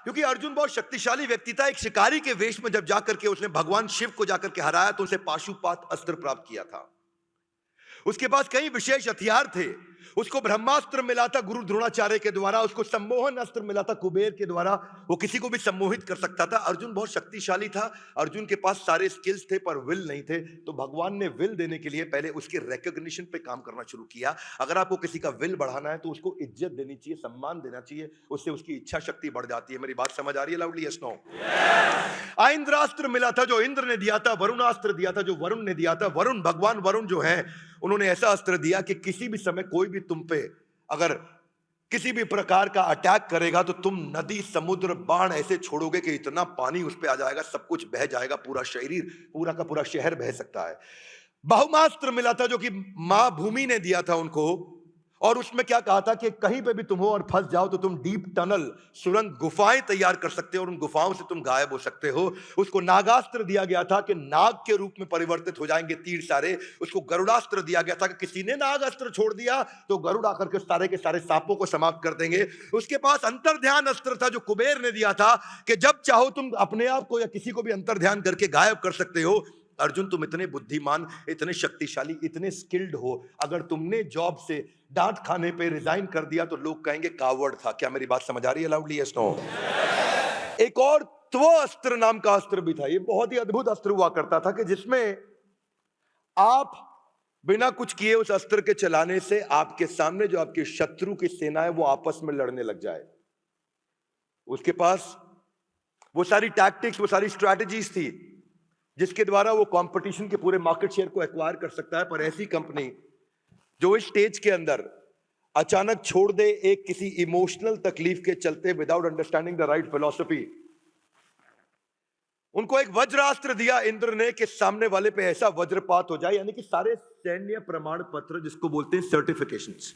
क्योंकि अर्जुन बहुत शक्तिशाली व्यक्ति था। एक शिकारी के वेश में जब जाकर के उसने भगवान शिव को जाकर के हराया तो उसे पाशुपात अस्त्र प्राप्त किया था। उसके पास कई विशेष हथियार थे। उसको ब्रह्मास्त्र मिला था गुरु द्रोणाचार्य के द्वारा, उसको सम्मोहन अस्त्र मिला था कुबेर के द्वारा। वो किसी को भी सम्मोहित कर सकता था। अर्जुन बहुत शक्तिशाली था। अर्जुन के पास सारे स्किल्स थे पर विल नहीं थे। तो भगवान ने विल देने के लिए पहले उसके रिकॉग्निशन पे काम करना शुरू किया। अगर आपको किसी का विल बढ़ाना है तो उसको इज्जत देनी चाहिए, सम्मान देना चाहिए, उससे उसकी इच्छा शक्ति बढ़ जाती है। मेरी बात समझ आ रही है लाउडली? Yes no? इंद्रास्त्र मिला था जो इंद्र ने दिया था, वरुणास्त्र दिया था जो वरुण ने दिया था। वरुण, भगवान वरुण जो है, उन्होंने ऐसा अस्त्र दिया कि किसी भी समय कोई भी तुम पे अगर किसी भी प्रकार का अटैक करेगा तो तुम नदी समुद्र बाण ऐसे छोड़ोगे कि इतना पानी उस पे आ जाएगा, सब कुछ बह जाएगा, पूरा शरीर, पूरा का पूरा शहर बह सकता है। बहुमास्त्र मिला था जो कि मां भूमि ने दिया था उनको, और उसमें क्या कहा था कि कहीं पे भी तुम हो और फंस जाओ तो तुम डीप टनल, सुरंग, गुफाएं तैयार कर सकते हो और उन गुफाओं से तुम गायब हो सकते हो। उसको नागास्त्र दिया गया था कि नाग के रूप में परिवर्तित हो जाएंगे तीर सारे। उसको गरुड़ास्त्र दिया गया था कि किसी ने नागास्त्र छोड़ दिया तो गरुड़ आकर के सारे सांपों को समाप्त कर देंगे। उसके पास अंतर्ध्यान अस्त्र था जो कुबेर ने दिया था कि जब चाहो तुम अपने आप को या किसी को भी अंतर्ध्यान करके गायब कर सकते हो। अर्जुन, तुम इतने बुद्धिमान, इतने शक्तिशाली, इतने स्किल्ड हो, अगर तुमने जॉब से डांट खाने पे रिजाइन कर दिया तो लोग कहेंगे कावर्ड था। क्या मेरी बात समझ आ रही है लाउडली? Yes no? एक और त्व अस्त्र नाम का अस्त्र भी था। ये बहुत ही अद्भुत अस्त्र हुआ करता था कि जिसमें आप बिना कुछ किए उस अस्त्र के चलाने से आपके सामने जो आपके शत्रु की सेना है वो आपस में लड़ने लग जाए। उसके पास वो सारी टैक्टिक्स, वो सारी स्ट्रैटेजीज थी जिसके द्वारा वो कंपटीशन के पूरे मार्केट शेयर को एक्वायर कर सकता है। पर ऐसी कंपनी जो इस स्टेज के अंदर अचानक छोड़ दे एक किसी इमोशनल तकलीफ के चलते, without understanding the right philosophy, उनको एक वज्रास्त्र दिया इंद्र ने कि सामने वाले पे ऐसा वज्रपात हो जाए, यानी कि सारे सैन्य प्रमाण पत्र जिसको बोलते हैं सर्टिफिकेशंस,